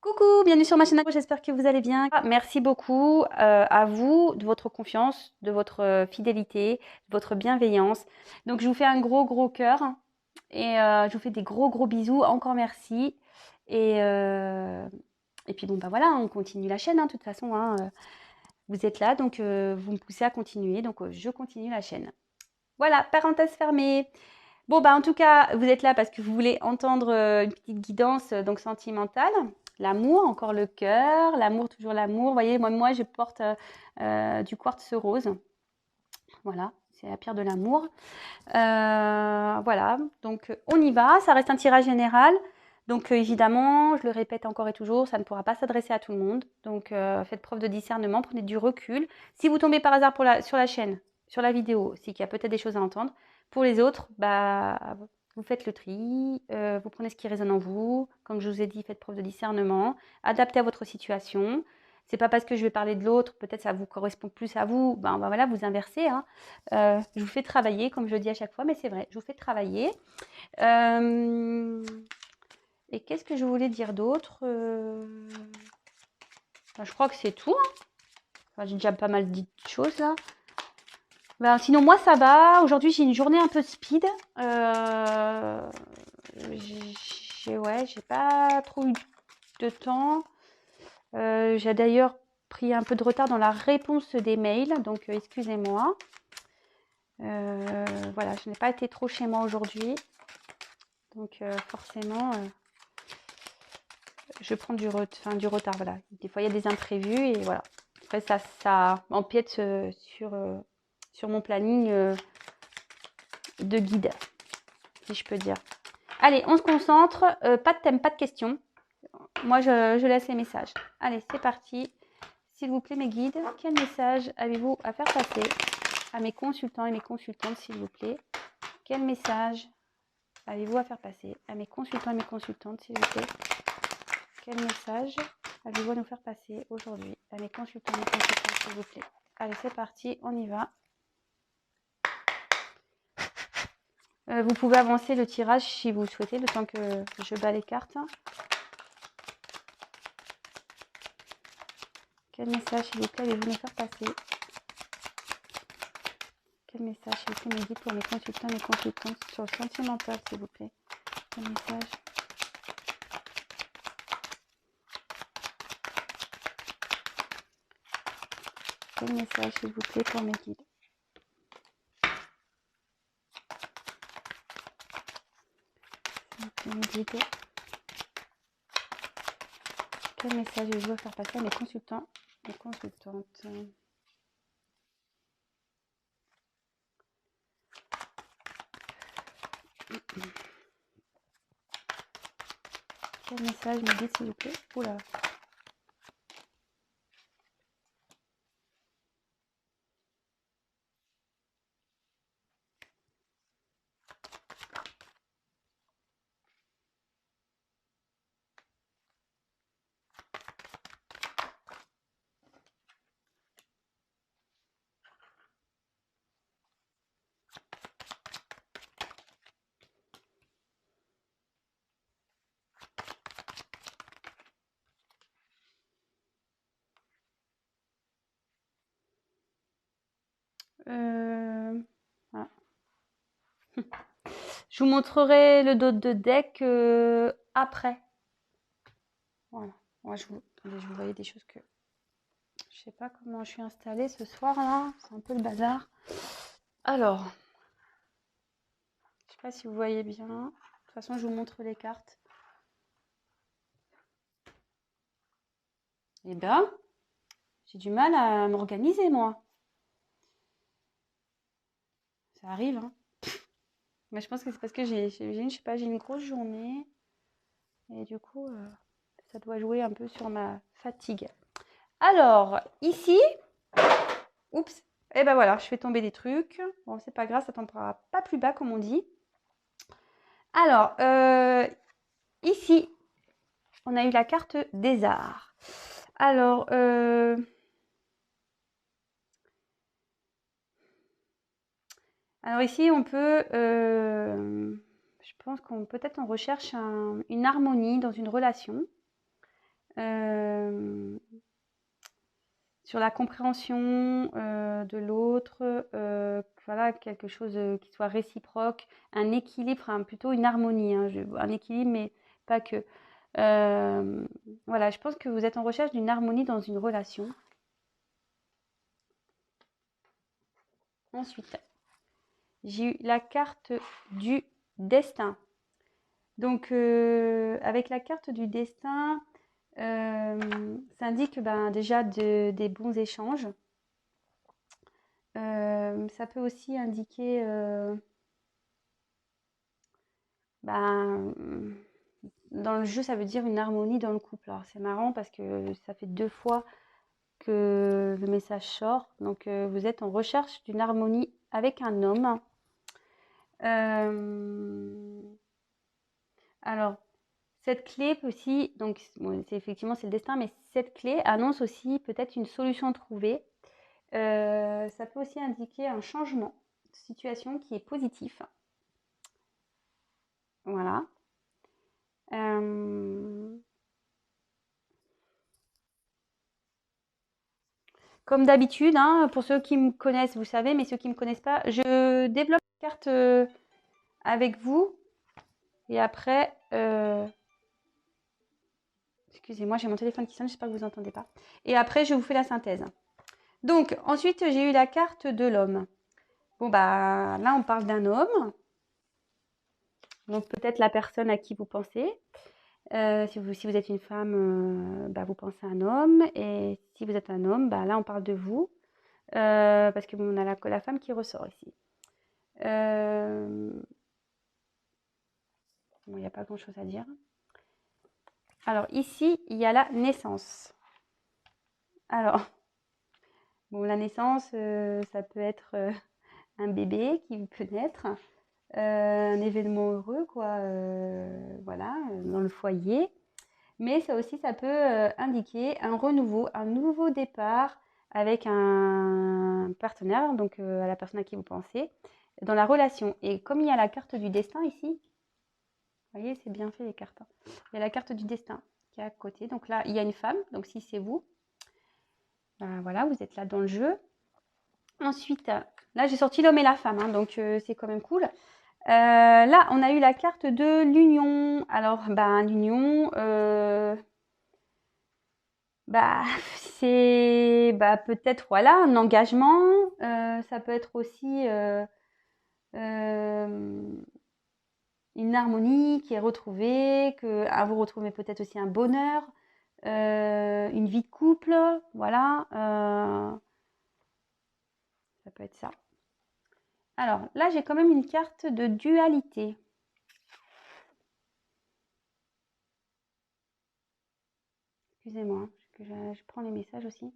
Coucou, bienvenue sur ma chaîne, j'espère que vous allez bien. Merci beaucoup à vous de votre confiance, de votre fidélité, de votre bienveillance. Donc je vous fais un gros cœur et je vous fais des gros bisous. Encore merci. Et, euh, et puis bon bah voilà, on continue la chaîne, hein, de toute façon. Hein, vous êtes là, donc vous me poussez à continuer, donc je continue la chaîne. Voilà, parenthèse fermée. Bon, bah, en tout cas, vous êtes là parce que vous voulez entendre une petite guidance donc sentimentale. L'amour, encore le cœur, l'amour, toujours l'amour. Vous voyez, moi je porte du quartz rose. Voilà, c'est la pierre de l'amour. Voilà, donc on y va. Ça reste un tirage général. Donc évidemment, je le répète encore et toujours, ça ne pourra pas s'adresser à tout le monde. Donc faites preuve de discernement, prenez du recul. Si vous tombez par hasard sur la chaîne, sur la vidéo, c'est qu'il y a peut-être des choses à entendre. Pour les autres, bah, vous faites le tri, vous prenez ce qui résonne en vous. Comme je vous ai dit, faites preuve de discernement, adaptez à votre situation. C'est pas parce que je vais parler de l'autre, peut-être ça vous correspond plus à vous, ben voilà, vous inversez. Hein. Je vous fais travailler, comme je le dis à chaque fois, mais c'est vrai, je vous fais travailler. Et qu'est-ce que je voulais dire d'autre ben, je crois que c'est tout. Hein. Enfin, j'ai déjà pas mal dit de choses là. Ben, sinon, moi, ça va. Aujourd'hui, j'ai une journée un peu speed. J'ai pas trop eu de temps. J'ai d'ailleurs pris un peu de retard dans la réponse des mails, donc excusez-moi. Voilà, je n'ai pas été trop chez moi aujourd'hui. Donc forcément, je prends du retard. Voilà. Des fois, il y a des imprévus et voilà. Après, ça empiète sur mon planning de guide, si je peux dire. Allez, on se concentre. Pas de thème, pas de questions. Moi, je laisse les messages. Allez, c'est parti. S'il vous plaît, mes guides, quel message avez-vous à faire passer à mes consultants et mes consultantes, s'il vous plaît? Quel message avez-vous à faire passer à mes consultants et mes consultantes, s'il vous plaît? Quel message avez-vous à nous faire passer aujourd'hui à mes consultants et mes consultantes, s'il vous plaît? Allez, c'est parti, on y va. Vous pouvez avancer le tirage si vous le souhaitez, le temps que je bats les cartes. Quel message, s'il vous plaît, allez-vous nous faire passer? Quel message, s'il vous plaît, mes guides pour mes consultants et mes consultantes sur le sentimental, s'il vous plaît? Quel message? Quel message, s'il vous plaît, pour mes guides? Mes guides. Quel message je veux faire passer à mes consultants et consultantes? Quel message me dit, s'il vous plaît? Oula. Ah. Je vous montrerai le dos de deck après. Voilà. Moi, je vous voyais des choses que je sais pas comment je suis installée ce soir là. C'est un peu le bazar. Alors, je sais pas si vous voyez bien. De toute façon, je vous montre les cartes. Eh bien, j'ai du mal à m'organiser moi. Ça arrive, hein. Mais je pense que c'est parce que j'ai une grosse journée. Et du coup, ça doit jouer un peu sur ma fatigue. Alors, ici, oups, et ben voilà, je fais tomber des trucs. Bon, c'est pas grave, ça tombera pas plus bas comme on dit. Alors, ici, on a eu la carte des arts. Alors, ici, on peut, je pense qu'on peut-être on recherche une harmonie dans une relation. sur la compréhension de l'autre, voilà, quelque chose qui soit réciproque, un équilibre, hein, plutôt une harmonie, hein, un équilibre, mais pas que. Voilà, je pense que vous êtes en recherche d'une harmonie dans une relation. Ensuite, j'ai eu la carte du destin. Donc, avec la carte du destin, ça indique ben, déjà des bons échanges. Ça peut aussi indiquer ben, dans le jeu, ça veut dire une harmonie dans le couple. Alors c'est marrant parce que ça fait 2 fois que le message sort. Donc vous êtes en recherche d'une harmonie avec un homme. Alors cette clé peut aussi, donc bon, c'est effectivement c'est le destin, mais cette clé annonce aussi peut-être une solution trouvée. Ça peut aussi indiquer un changement de situation qui est positif. Voilà. Comme d'habitude, hein, pour ceux qui me connaissent, vous savez, mais ceux qui ne me connaissent pas, je développe la carte avec vous. Et après, excusez-moi, j'ai mon téléphone qui sonne, j'espère que vous n'entendez pas. Et après, je vous fais la synthèse. Donc, ensuite, j'ai eu la carte de l'homme. Bon, bah, là, on parle d'un homme. Donc, peut-être la personne à qui vous pensez. Si vous êtes une femme, bah, vous pensez à un homme. Et si vous êtes un homme, bah, là, on parle de vous. Parce que bon, on a la femme qui ressort ici. Bon, il n'y a pas grand-chose à dire. Alors, ici, il y a la naissance. Alors, bon, la naissance, ça peut être un bébé qui peut naître, un événement heureux, quoi, voilà, dans le foyer. Mais ça aussi, ça peut indiquer un renouveau, un nouveau départ avec un partenaire, donc à la personne à qui vous pensez, dans la relation. Et comme il y a la carte du destin ici, vous voyez, c'est bien fait les cartes, hein. Il y a la carte du destin qui est à côté. Donc là, il y a une femme. Donc si c'est vous, ben voilà, vous êtes là dans le jeu. Ensuite, là, j'ai sorti l'homme et la femme, hein, donc c'est quand même cool. Là, on a eu la carte de l'union. Alors, ben, l'union, bah, c'est bah, peut-être voilà, un engagement. Ça peut être aussi une harmonie qui est retrouvée, que vous retrouvez peut-être aussi un bonheur, une vie de couple, voilà, ça peut être ça. Alors là, j'ai quand même une carte de dualité. Excusez-moi, je prends les messages aussi.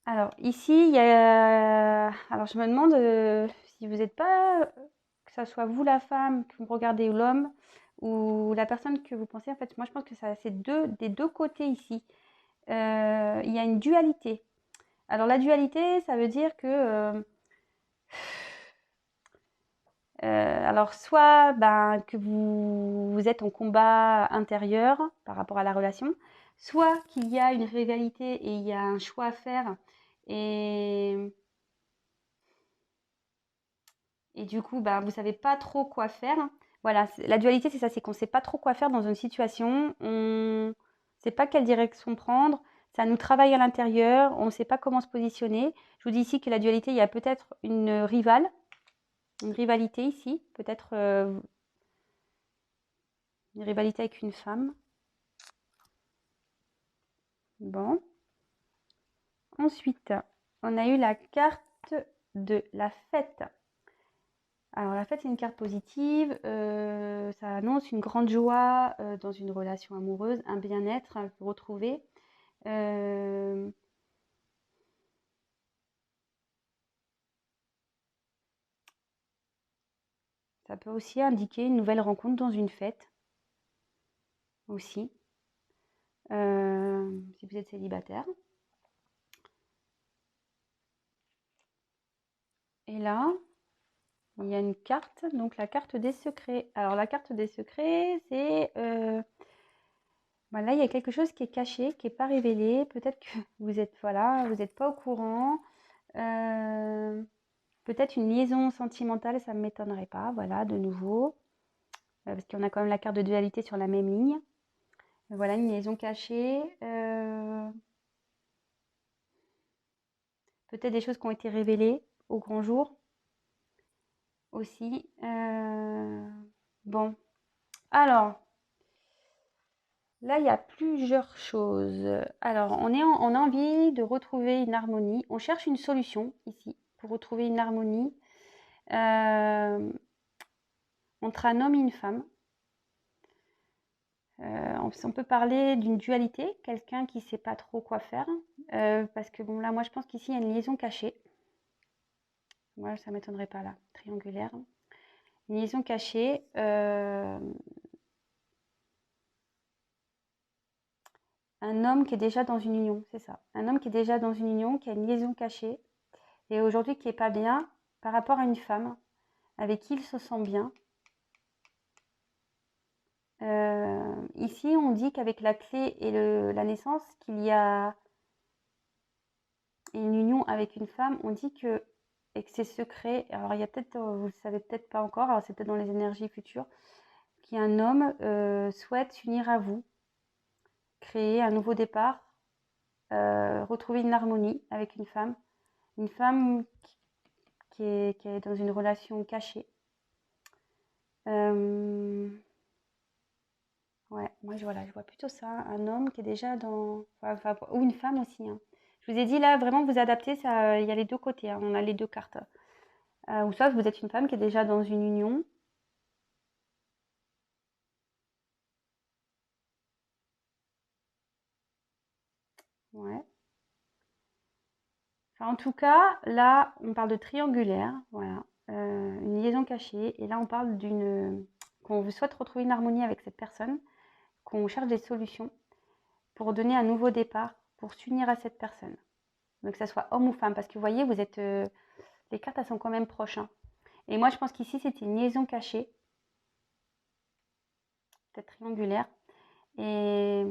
Alors ici, il y a... Alors je me demande si vous n'êtes pas, que ce soit vous la femme que vous regardez ou l'homme, ou la personne que vous pensez, en fait, moi je pense que c'est des deux côtés ici. Il y a une dualité. Alors la dualité, ça veut dire que alors soit ben, que vous êtes en combat intérieur par rapport à la relation, soit qu'il y a une rivalité et il y a un choix à faire et, et du coup ben, vous ne savez pas trop quoi faire. Voilà, la dualité c'est ça, c'est qu'on ne sait pas trop quoi faire dans une situation, on ne sait pas quelle direction prendre, ça nous travaille à l'intérieur, on ne sait pas comment se positionner. Je vous dis ici que la dualité, il y a peut-être une rivalité ici, peut-être une rivalité avec une femme. Bon. Ensuite, on a eu la carte de la fête. Alors la fête, c'est une carte positive. Ça annonce une grande joie dans une relation amoureuse, un bien-être retrouvé. Ça peut aussi indiquer une nouvelle rencontre dans une fête aussi, si vous êtes célibataire. Et là, il y a une carte, donc la carte des secrets. Alors la carte des secrets, c'est Voilà, il y a quelque chose qui est caché, qui n'est pas révélé. Peut-être que vous êtes, voilà, vous n'êtes pas au courant. Peut-être une liaison sentimentale, ça ne m'étonnerait pas. Voilà, de nouveau. Parce qu'on a quand même la carte de dualité sur la même ligne. Voilà, une liaison cachée. Peut-être des choses qui ont été révélées au grand jour aussi. Bon, alors, là, il y a plusieurs choses. Alors, on a envie de retrouver une harmonie. On cherche une solution ici pour retrouver une harmonie entre un homme et une femme. On peut parler d'une dualité, quelqu'un qui ne sait pas trop quoi faire. Parce que bon, là, moi, je pense qu'ici, il y a une liaison cachée. Moi, ça ne m'étonnerait pas là, triangulaire. Une liaison cachée. Un homme qui est déjà dans une union, c'est ça. Un homme qui est déjà dans une union, qui a une liaison cachée, et aujourd'hui qui n'est pas bien par rapport à une femme avec qui il se sent bien. Ici, on dit qu'avec la clé et la naissance, qu'il y a une union avec une femme, on dit que, et que c'est secret. Alors, il y a peut-être, vous ne le savez peut-être pas encore, alors c'est peut-être dans les énergies futures, qu'un homme souhaite s'unir à vous, créer un nouveau départ, retrouver une harmonie avec une femme qui est dans une relation cachée. Ouais, moi je vois plutôt ça, un homme qui est déjà dans, enfin, ou une femme aussi, hein. Je vous ai dit là, vraiment vous adaptez, ça, il y a les deux côtés, hein, on a les deux cartes. Ou soit vous êtes une femme qui est déjà dans une union. Ouais. Enfin, en tout cas, là, on parle de triangulaire, voilà, une liaison cachée. Et là, on parle qu'on souhaite retrouver une harmonie avec cette personne, qu'on cherche des solutions pour donner un nouveau départ, pour s'unir à cette personne. Donc, que ça soit homme ou femme, parce que vous voyez, vous êtes, les cartes, elles sont quand même proches, hein. Et moi, je pense qu'ici, c'était une liaison cachée, peut-être triangulaire. Et,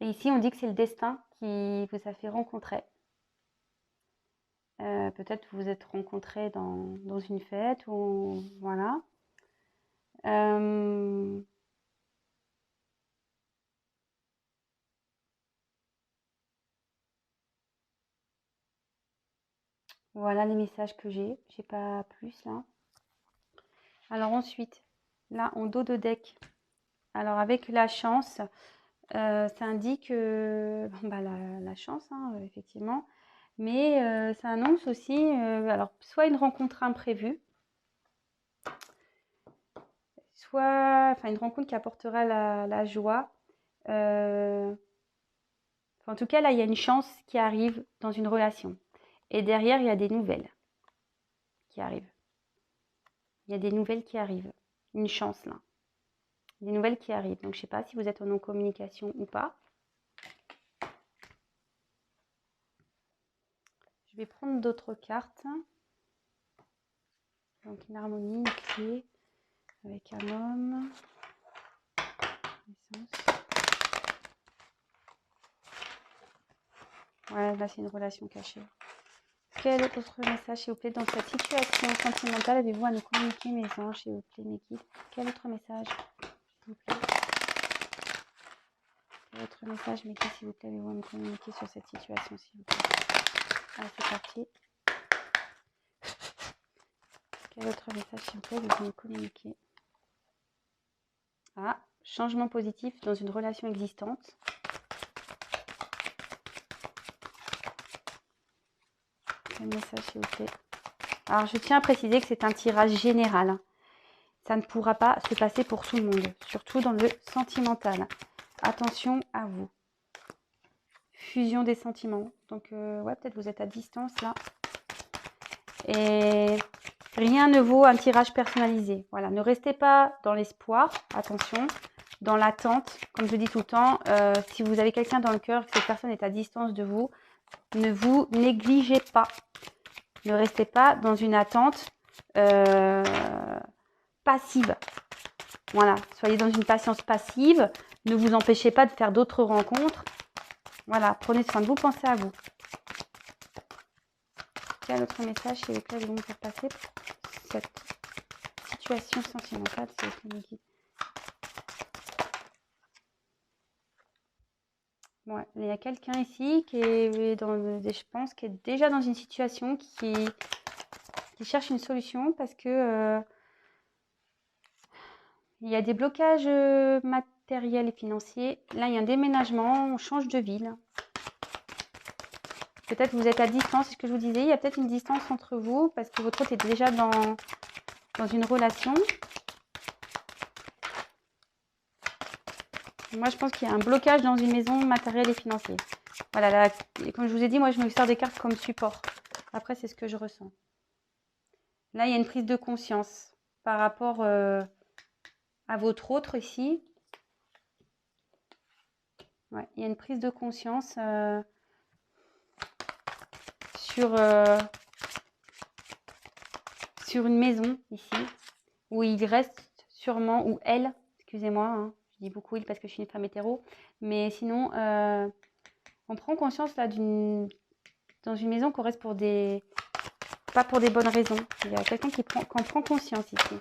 et ici, on dit que c'est le destin qui vous a fait rencontrer. Peut-être vous vous êtes rencontrés dans une fête ou voilà. Voilà les messages que j'ai. J'ai pas plus là. Alors ensuite, là en dos de deck. Alors avec la chance, ça indique bon, bah, la chance, hein, effectivement. Mais ça annonce aussi, alors soit une rencontre imprévue, soit enfin, une rencontre qui apportera la joie. En tout cas, là, il y a une chance qui arrive dans une relation. Et derrière, il y a des nouvelles qui arrivent. Il y a des nouvelles qui arrivent. Une chance, là. Des nouvelles qui arrivent. Donc, je ne sais pas si vous êtes en non-communication ou pas. Je vais prendre d'autres cartes. Donc, une harmonie, une clé avec un homme. Ouais, là, c'est une relation cachée. Quel autre message, s'il vous plaît, dans cette situation sentimentale, avez-vous à nous communiquer, mes anges, s'il vous plaît, mes guides? Quel autre message, s'il vous plaît? Quel autre message, mes guides, s'il vous plaît, avez-vous à nous communiquer sur cette situation, s'il vous plaît? Allez, c'est parti. Quel autre message, s'il vous plaît, avez-vous à nous communiquer? Ah, changement positif dans une relation existante. Quel message, s'il vous plaît? Alors, je tiens à préciser que c'est un tirage général. Ça ne pourra pas se passer pour tout le monde, surtout dans le sentimental. Attention à vous. Fusion des sentiments. Donc, ouais, peut-être vous êtes à distance là. Et rien ne vaut un tirage personnalisé. Voilà, ne restez pas dans l'espoir, attention, dans l'attente. Comme je dis tout le temps, si vous avez quelqu'un dans le cœur, que cette personne est à distance de vous, ne vous négligez pas. Ne restez pas dans une attente passive. Voilà, soyez dans une patience passive. ne vous empêchez pas de faire d'autres rencontres. Voilà, prenez soin de vous, pensez à vous. Quel autre message s'il vous plaît, vous me faire passer pour cette situation sentimentale, s'il vous plaît, Niki. Ouais, il y a quelqu'un ici qui est je pense, qui est déjà dans une situation qui cherche une solution parce que il y a des blocages matériels et financiers. Là, il y a un déménagement, on change de ville. Peut-être vous êtes à distance, c'est ce que je vous disais. Il y a peut-être une distance entre vous parce que votre autre est déjà dans une relation. Moi, je pense qu'il y a un blocage dans une maison matérielle et financier. Voilà, là, comme je vous ai dit, moi, je me sers des cartes comme support. Après, c'est ce que je ressens. Là, il y a une prise de conscience par rapport à votre autre ici. Ouais, il y a une prise de conscience sur une maison ici, où il reste sûrement, ou elle, excusez-moi, hein, je dis beaucoup il parce que je suis une femme hétéro, mais sinon, on prend conscience là dans une maison qu'on reste pour pas pour des bonnes raisons. Il y a quelqu'un qui en prend conscience ici.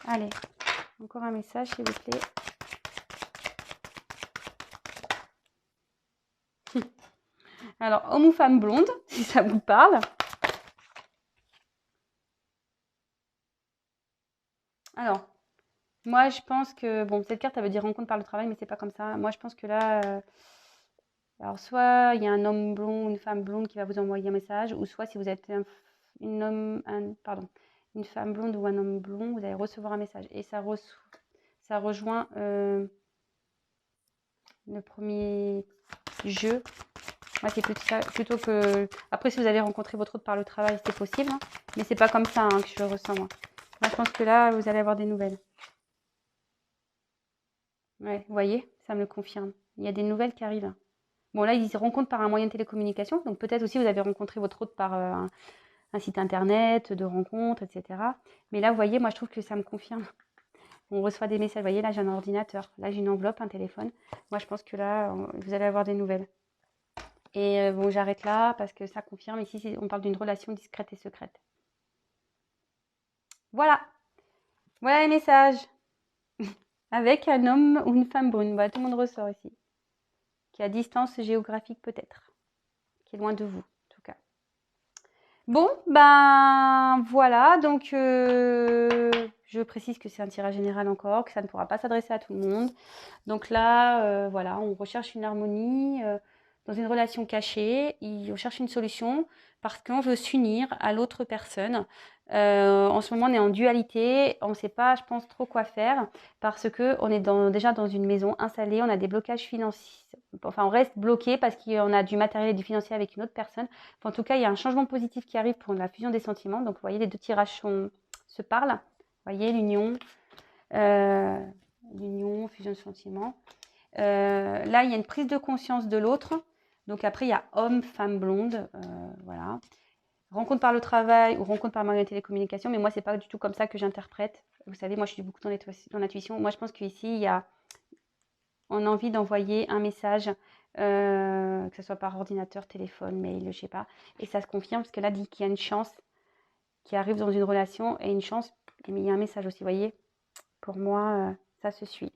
Allez, encore un message s'il vous plaît. Alors, homme ou femme blonde, si ça vous parle. Alors, moi, je pense que, bon, cette carte, elle veut dire rencontre par le travail, mais c'est pas comme ça. Moi, je pense que là, alors soit il y a un homme blond ou une femme blonde qui va vous envoyer un message, ou soit si vous êtes une femme blonde ou un homme blond, vous allez recevoir un message. Et ça rejoint le premier jeu. Moi, c'est plutôt que... Après, si vous avez rencontré votre autre par le travail, c'est possible, hein, mais c'est pas comme ça hein, que je le ressens, moi. Moi, je pense que là, vous allez avoir des nouvelles. Ouais, vous voyez, ça me le confirme. Il y a des nouvelles qui arrivent. Bon, là, ils se rencontrent par un moyen de télécommunication. Donc, peut-être aussi, vous avez rencontré votre autre par un site internet, de rencontres, etc. Mais là, vous voyez, moi, je trouve que ça me confirme. On reçoit des messages. Vous voyez, là, j'ai un ordinateur. Là, j'ai une enveloppe, un téléphone. Moi, je pense que là, vous allez avoir des nouvelles. Et bon, j'arrête là parce que ça confirme. Ici, on parle d'une relation discrète et secrète. Voilà. Voilà les messages. Avec un homme ou une femme brune. Voilà, tout le monde ressort ici. Qui est à distance géographique peut-être. Qui est loin de vous, en tout cas. Bon, ben voilà. Donc, je précise que c'est un tirage général encore, que ça ne pourra pas s'adresser à tout le monde. Donc là, voilà, on recherche une harmonie dans une relation cachée. On cherche une solution parce qu'on veut s'unir à l'autre personne. En ce moment, on est en dualité. On ne sait pas, je pense, trop quoi faire parce qu'on est déjà dans une maison installée. On a des blocages financiers. Enfin, on reste bloqué parce qu'on a du matériel et du financier avec une autre personne. Enfin, en tout cas, il y a un changement positif qui arrive pour la fusion des sentiments. Donc, vous voyez, les deux tirages se parlent. Vous voyez, l'union, fusion de sentiments. Là, il y a une prise de conscience de l'autre. Donc après, il y a homme, femme blonde. Voilà. Rencontre par le travail ou rencontre par moyen de télécommunication. Mais moi, c'est pas du tout comme ça que j'interprète. Vous savez, moi, je suis beaucoup dans l'intuition. Moi, je pense qu'ici, on a envie d'envoyer un message, que ce soit par ordinateur, téléphone, mail, je sais pas. Et ça se confirme parce que là, dit qu'il y a une chance qui arrive dans une relation et une chance. Mais il y a un message aussi, vous voyez. Pour moi, ça se suit.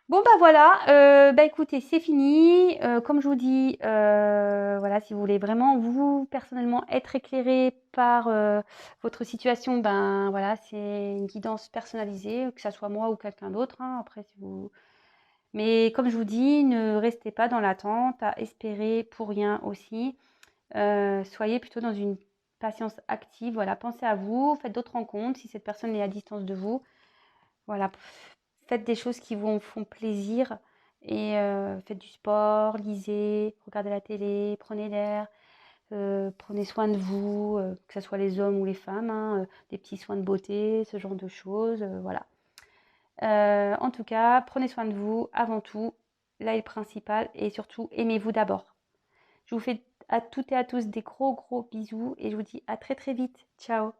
Bon bah voilà, bah écoutez, c'est fini. Comme je vous dis, voilà, si vous voulez vraiment vous personnellement être éclairé par votre situation, ben voilà, c'est une guidance personnalisée, que ça soit moi ou quelqu'un d'autre. Hein, après, si vous. Mais comme je vous dis, ne restez pas dans l'attente, à espérer pour rien aussi. Soyez plutôt dans une patience active. Voilà, pensez à vous, faites d'autres rencontres si cette personne est à distance de vous. Voilà, faites des choses qui vous font plaisir et faites du sport, lisez, regardez la télé, prenez l'air, prenez soin de vous, que ce soit les hommes ou les femmes, hein, des petits soins de beauté, ce genre de choses, voilà. En tout cas, prenez soin de vous avant tout, là est le principal, et surtout aimez-vous d'abord. Je vous fais à toutes et à tous des gros bisous et je vous dis à très très vite. Ciao.